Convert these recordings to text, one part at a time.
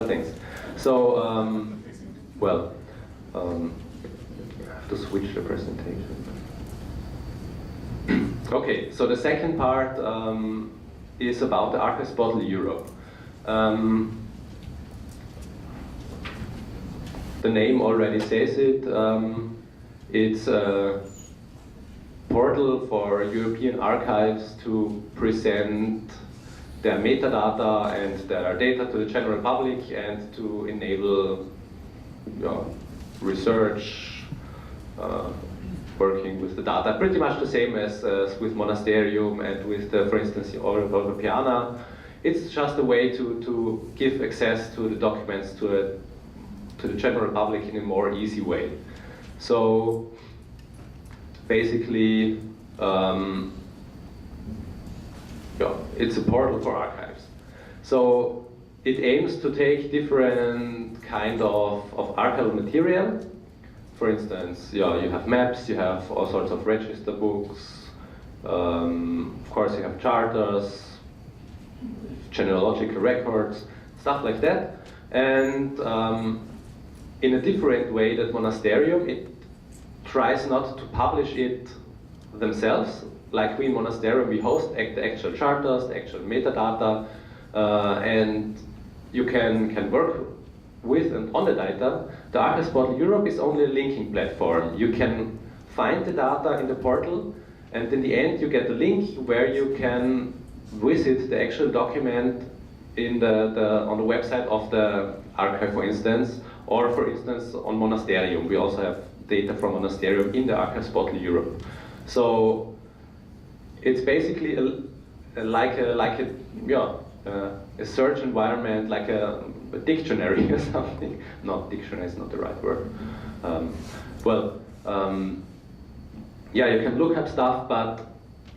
things. So, I have to switch the presentation. Okay, so the second part is about the Archives Portal Europe. The name already says it. It's a portal for European archives to present their metadata and their data to the general public and to enable research, working with the data. Pretty much the same as with Monasterium and with, for instance, Opatija. It's just a way to give access to the documents to the general public in a more easy way. So basically, it's a portal for archives. So it aims to take different kind of archival material. For instance, you have maps, you have all sorts of register books, of course you have charters, genealogical records, stuff like that. And in a different way than Monasterium, it tries not to publish it themselves. Like we in Monasterium, we host the actual charters, the actual metadata, and you can work with and on the data. The Archives Portal Europe is only a linking platform. You can find the data in the portal, and in the end you get a link where you can visit the actual document in on the website of the archive, for instance, or for instance on Monasterium. We also have data from Monasterium in the Archives Portal Europe. So it's basically like a search environment, like a dictionary or something. Not dictionary is not the right word. You can look up stuff, but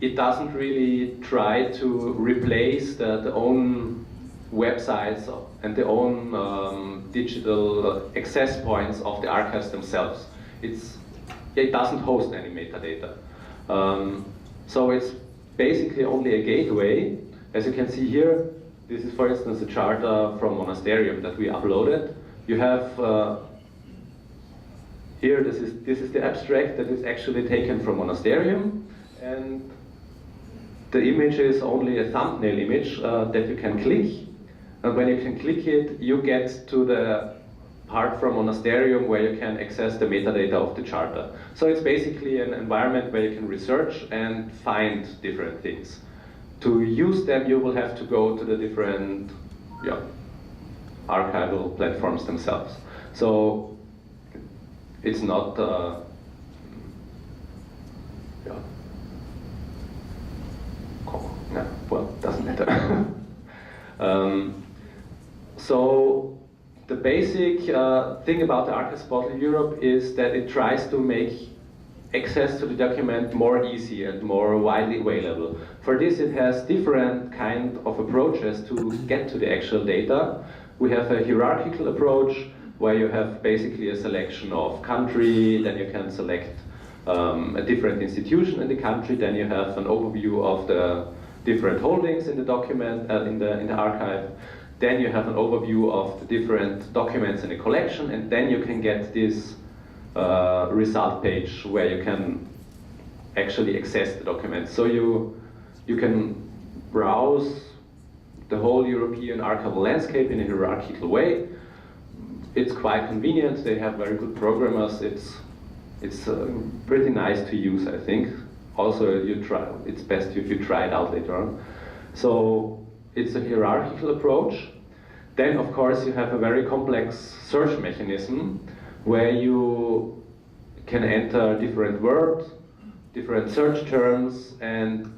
it doesn't really try to replace the own websites and the own digital access points of the archives themselves. It doesn't host any metadata. So it's basically only a gateway. As you can see here, this is, for instance, a charter from Monasterium that we uploaded. You have here, this is the abstract that is actually taken from Monasterium, and the image is only a thumbnail image that you can click. And when you can click it, you get to the part from Monasterium where you can access the metadata of the charter. So it's basically an environment where you can research and find different things. To use them, you will have to go to the different archival platforms themselves. So it's not doesn't matter. So the basic thing about the Archives Portal Europe is that it tries to make access to the document more easy and more widely available. For this, it has different kind of approaches to get to the actual data. We have a hierarchical approach where you have basically a selection of country, then you can select a different institution in the country, then you have an overview of the different holdings in the document, in the archive. Then you have an overview of the different documents in the collection, and then you can get this result page where you can actually access the document. So you can browse the whole European archival landscape in a hierarchical way. It's quite convenient. They have very good programmers. It's pretty nice to use, I think. Also, it's best if you try it out later on. So it's a hierarchical approach. Then, of course, you have a very complex search mechanism where you can enter different words, different search terms, and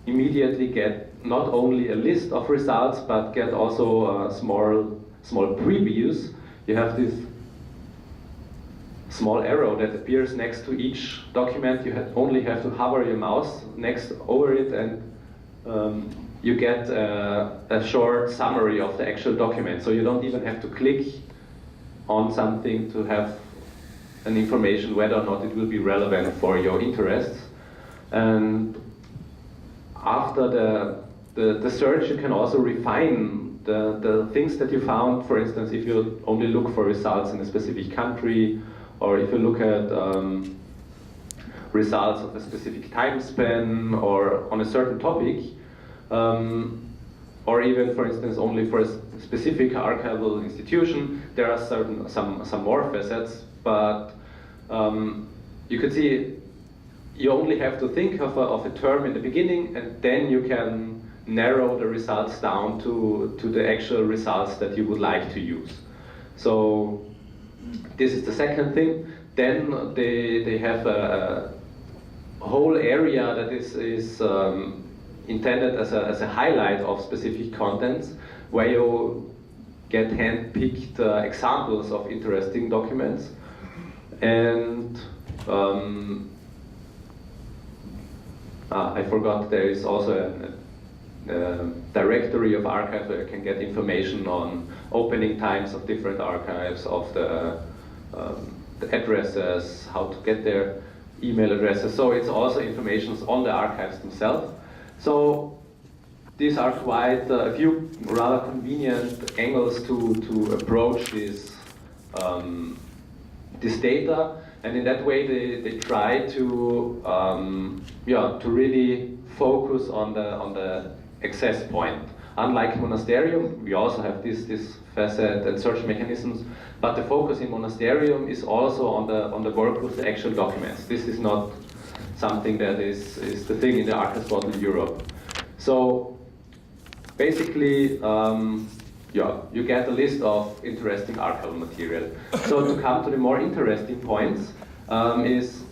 immediately get not only a list of results, but get also small previews. You have this small arrow that appears next to each document. You only have to hover your mouse over it, and you get a short summary of the actual document. So you don't even have to click on something to have an information whether or not it will be relevant for your interests. And after the search, you can also refine the things that you found, for instance, if you only look for results in a specific country, or if you look at results of a specific time span or on a certain topic, or even, for instance, only for a specific archival institution, there are some more facets, but you could see you only have to think of a term in the beginning, and then you can narrow the results down to the actual results that you would like to use. So this is the second thing. Then they have a whole area that is intended as a highlight of specific contents, where you get hand-picked examples of interesting documents. And I forgot, there is also a directory of archives where you can get information on opening times of different archives, of the addresses, how to get their email addresses. So it's also information on the archives themselves. So these are quite a few rather convenient angles to approach this data, and in that way they try to really focus on the access point. Unlike Monasterium, we also have this facet and search mechanisms, but the focus in Monasterium is also on the work with the actual documents. This is not something that is the thing in the Archives Portal Europe. So basically, you get a list of interesting archival material. So to come to the more interesting points is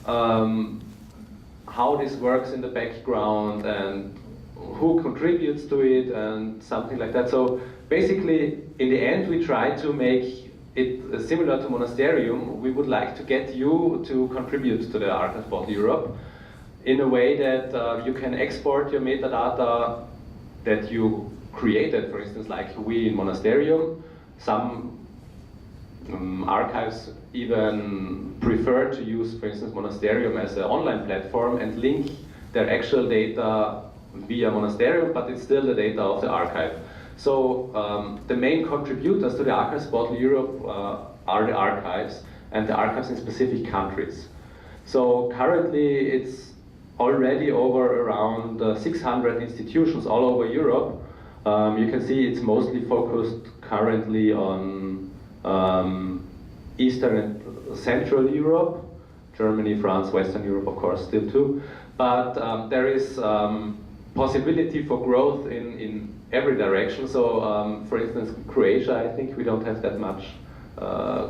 how this works in the background and who contributes to it and something like that. So basically, in the end, we try to make it similar to Monasterium. We would like to get you to contribute to the Archives Portal Europe in a way that you can export your metadata that you created, for instance, like we in Monasterium. Some archives even prefer to use, for instance, Monasterium as an online platform and link their actual data via Monasterium, but it's still the data of the archive. So the main contributors to the Archives Portal Europe are the archives, and the archives in specific countries. So currently it's already over around 600 institutions all over Europe. You can see it's mostly focused currently on Eastern and Central Europe, Germany, France, Western Europe, of course, still too. But there is possibility for growth in every direction. So, for instance, Croatia, I think we don't have that much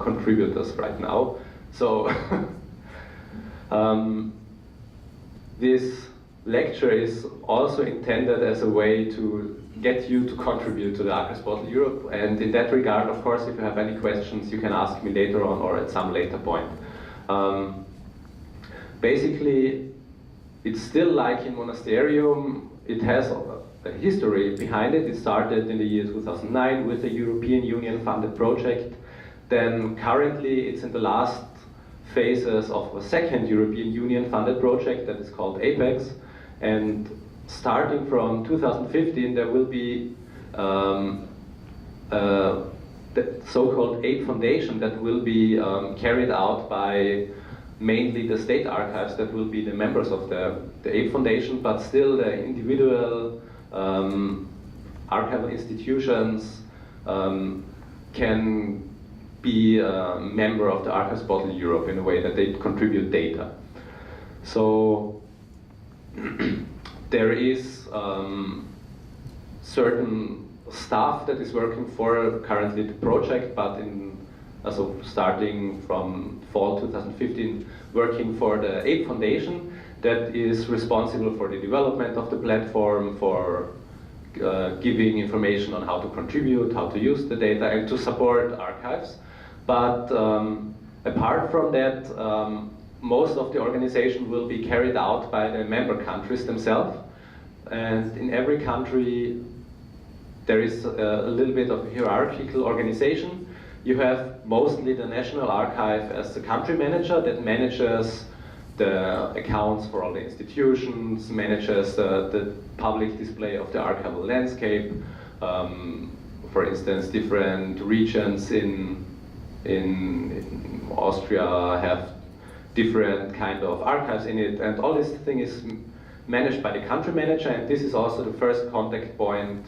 contributors right now. So, this lecture is also intended as a way to get you to contribute to the Archives Portal Europe. And in that regard, of course, if you have any questions, you can ask me later on or at some later point. Basically, it's still like in Monasterium. It has a history behind it. It started in the year 2009 with a European Union funded project. Then currently it's in the last phases of a second European Union funded project that is called APEX. And starting from 2015, there will be the so-called Aid Foundation that will be carried out by mainly the state archives that will be the members of the Aid Foundation, but still the individual archival institutions can be a member of the Archives Portal Europe in a way that they contribute data. So there is certain staff that is working for currently the project, but also starting from fall 2015, working for the Aid Foundation that is responsible for the development of the platform, for giving information on how to contribute, how to use the data, and to support archives. But apart from that, most of the organization will be carried out by the member countries themselves. And in every country, there is a little bit of a hierarchical organization. You have mostly the National Archive as the country manager that manages the accounts for all the institutions, manages the public display of the archival landscape, For instance, different regions in Austria have different kind of archives in it, and all this thing is managed by the country manager, and this is also the first contact point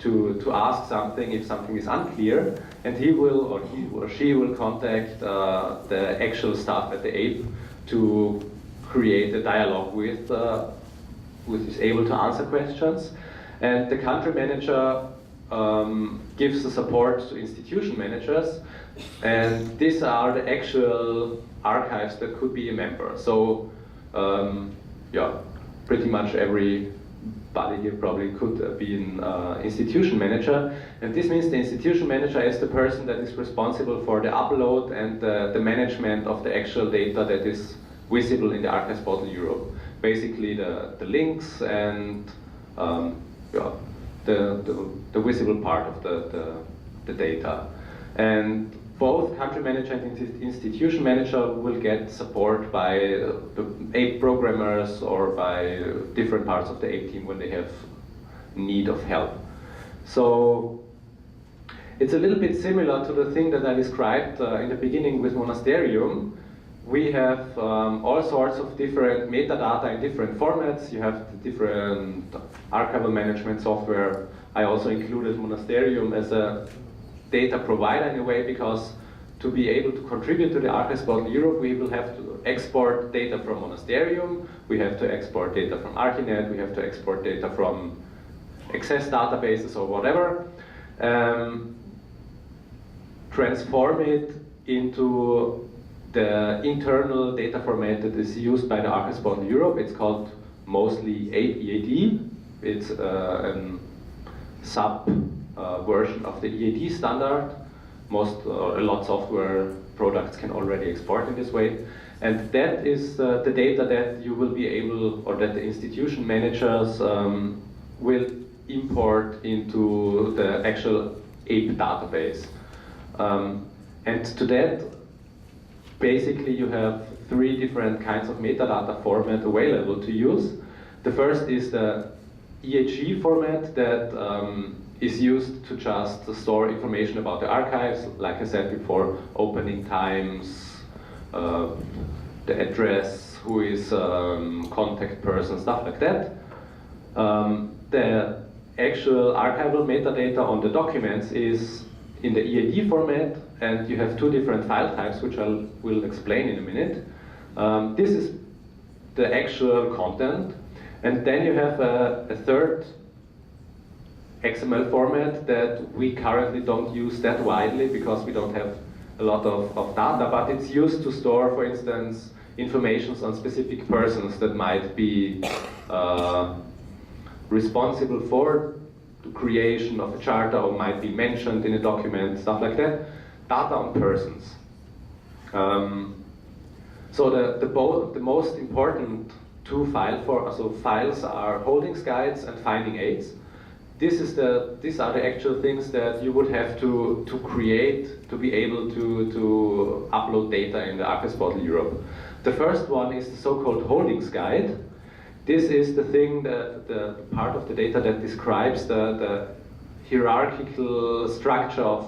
to ask something if something is unclear, and he or she will contact the actual staff at the APE to create a dialogue with who is able to answer questions. And the country manager gives the support to institution managers, and these are the actual archives that could be a member. So yeah, pretty much everybody here probably could be an institution manager, and this means the institution manager is the person that is responsible for the upload and the management of the actual data that is visible in the Archives Portal Europe. Basically the links and yeah, the visible part of the data. And both country manager and institution manager will get support by the APE programmers or by different parts of the APE team when they have need of help. So it's a little bit similar to the thing that I described in the beginning with Monasterium. We have all sorts of different metadata in different formats. You have the different archival management software. I also included Monasterium as a data provider in a way, because to be able to contribute to the Archives Portal Europe, we will have to export data from Monasterium, we have to export data from Archinet, we have to export data from Access databases or whatever, transform it into the internal data format that is used by the Archives Portal Europe. It's called mostly EAD. It's a sub version of the EAD standard. A lot of software products can already export in this way. And that is the data that you will be able, or that the institution managers will import into the actual APE database. And to that, basically you have 3 different kinds of metadata format available to use. The first is the EHG format that is used to just store information about the archives, like I said before, opening times, the address, who is contact person, stuff like that. The actual archival metadata on the documents is in the EAD format, and you have 2 different file types, which I will explain in a minute. This is the actual content, and then you have a third XML format that we currently don't use that widely because we don't have a lot of data, but it's used to store, for instance, information on specific persons that might be responsible for the creation of a charter or might be mentioned in a document, stuff like that. Data on persons. So the most important 2 files are holdings guides and finding aids. These are the actual things that you would have to create to be able to upload data in the Archives Portal Europe. The first one is the so-called holdings guide. This is the thing the part of the data that describes the hierarchical structure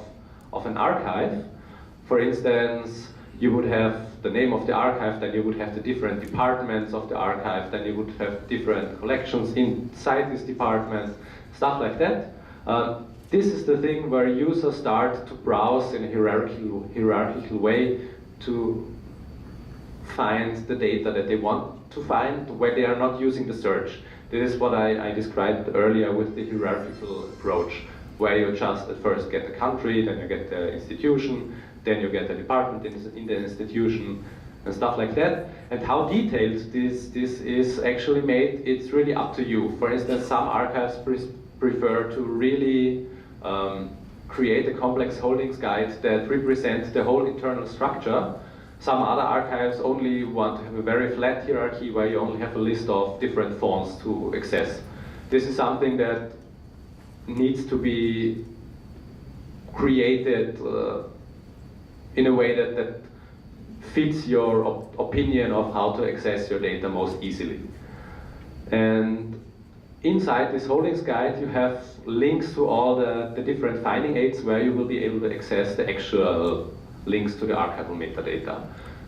of an archive. For instance, you would have the name of the archive, then you would have the different departments of the archive, then you would have different collections inside this department, stuff like that. This is the thing where users start to browse in a hierarchical way to find the data that they want to find where they are not using the search. This is what I described earlier with the hierarchical approach, where you just at first get the country, then you get the institution, then you get the department in the institution, and stuff like that. And how detailed this is actually made, it's really up to you. For instance, some archives prefer to really create a complex holdings guide that represents the whole internal structure. Some other archives only want to have a very flat hierarchy where you only have a list of different fonts to access. This is something that needs to be created in a way that fits your opinion of how to access your data most easily. And inside this holdings guide you have links to all the different finding aids where you will be able to access the actual links to the archival metadata.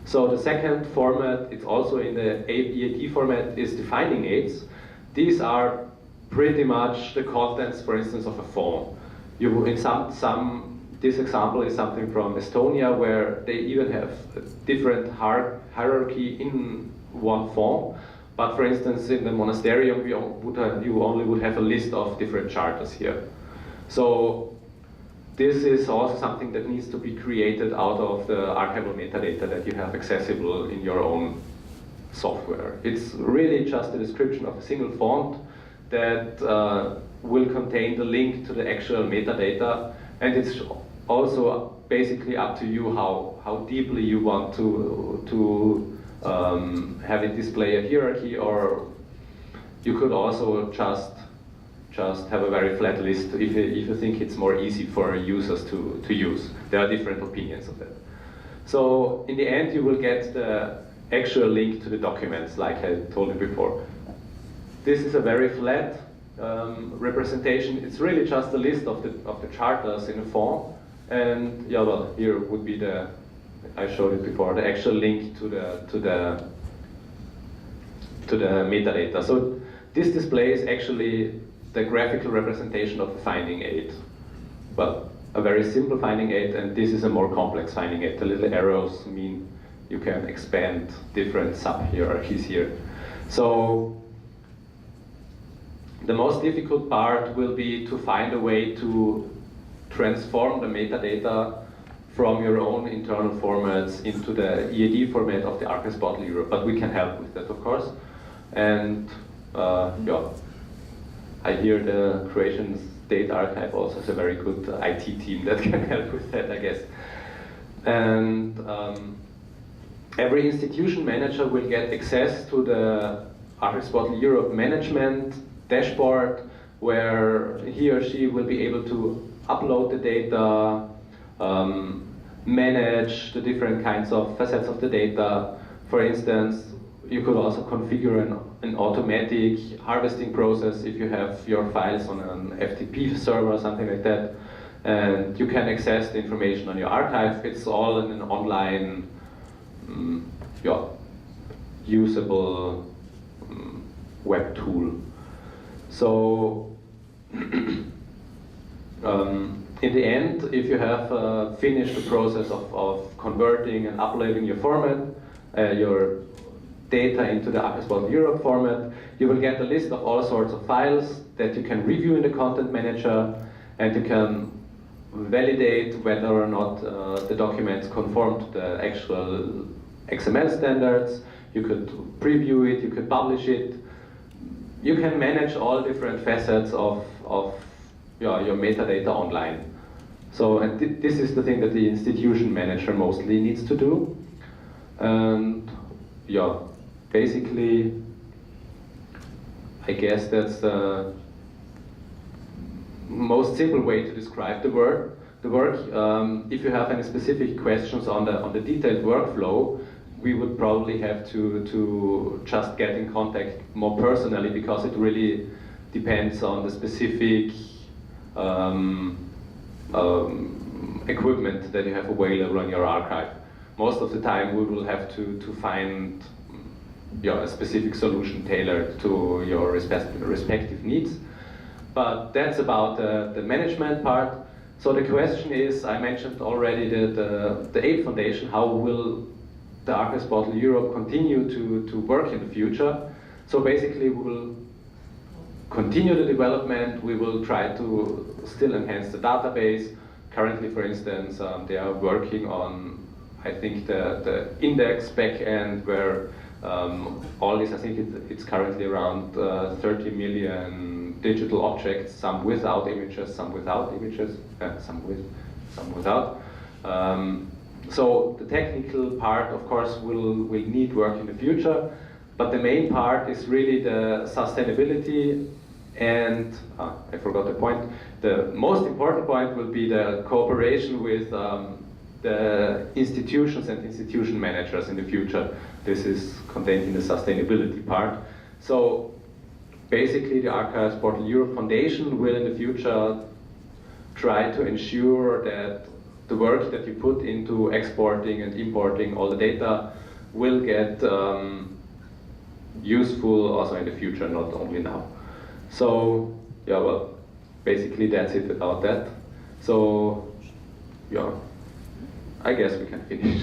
So the second format, it's also in the EAD format, is the finding aids. These are pretty much the contents, for instance, of a form. You in this example is something from Estonia, where they even have a different hierarchy in one form. But for instance, in the monasterium, you only would have a list of different charters here. So this is also something that needs to be created out of the archival metadata that you have accessible in your own software. It's really just a description of a single font that will contain the link to the actual metadata, and it's also basically up to you how deeply you want to have it display a hierarchy, or you could also just have a very flat list if you think it's more easy for users to use. There are different opinions of that. So in the end you will get the actual link to the documents, like I told you before. This is a very flat representation. It's really just a list of the charters in a form, and yeah, well, here would be I showed it before, the actual link to the metadata. So this displays actually the graphical representation of a finding aid. Well, a very simple finding aid, and this is a more complex finding aid. The little arrows mean you can expand different sub-hierarchies here. So the most difficult part will be to find a way to transform the metadata from your own internal formats into the EAD format of the Archives Portal Europe, but we can help with that, of course. And yeah, I hear the Croatian State Archive also has a very good IT team that can help with that, I guess. And every institution manager will get access to the Archives Portal Europe management dashboard, where he or she will be able to upload the data, manage the different kinds of facets of the data. For instance, you could also configure an automatic harvesting process if you have your files on an FTP server or something like that. And you can access the information on your archive. It's all in an online, usable web tool. So, in the end, if you have finished the process of converting and uploading your format, your data into the Archives Portal Europe format, you will get a list of all sorts of files that you can review in the Content Manager, and you can validate whether or not the documents conform to the actual XML standards. You could preview it, you could publish it. You can manage all different facets of your metadata online. So, and this is the thing that the institution manager mostly needs to do. And yeah, basically, I guess that's the most simple way to describe the work. If you have any specific questions on the detailed workflow, we would probably have to just get in contact more personally, because it really depends on the specific equipment that you have available on your archive. Most of the time we will have to find a specific solution tailored to your respective needs. But that's about the management part. So the question is, I mentioned already the Aid Foundation, how will the Archives Portal Europe continue to work in the future? So basically we will continue the development, we will try to still enhance the database. Currently, for instance, they are working on, I think, the index backend, where all this, I think it's currently around 30 million digital objects, some without images, some without images, some with, some without. So the technical part, of course, will need work in the future, but the main part is really the sustainability, and I forgot the point. The most important point will be the cooperation with the institutions and institution managers in the future. This is contained in the sustainability part. So basically the Archives Portal Europe Foundation will in the future try to ensure that the work that you put into exporting and importing all the data will get useful also in the future, not only now. So, yeah, well, basically that's it about that. So, yeah, I guess we can finish.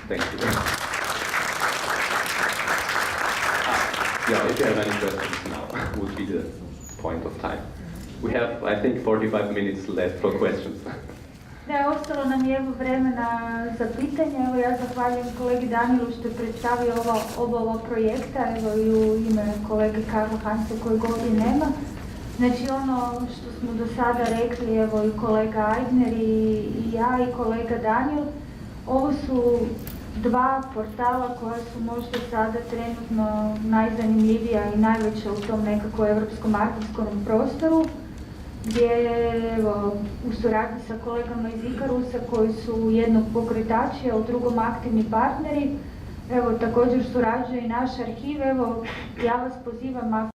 Thank you. Yeah, if you have any questions now, would be the point of time. We have, I think, 45 minutes left for questions. Da, ostalo nam je vremena za pitanje. Evo, ja zahvaljujem kolegi Danilu što je predstavio oba ova projekta, evo i u ime kolege Karla Hansa kojeg ovdje nema. Znači ono što smo do sada rekli, evo i kolega Aigner i ja i kolega Danil, ovo su dva portala koja su možda sada trenutno najzanimljivija i najveća u tom nekako evropskom arhivskom prostoru, gdje evo, u suradnji sa kolegama iz ICARUS-a koji su jednog pokretači, a u drugom aktivni partneri, evo također surađuje i naš arhiv. Evo, ja vas pozivam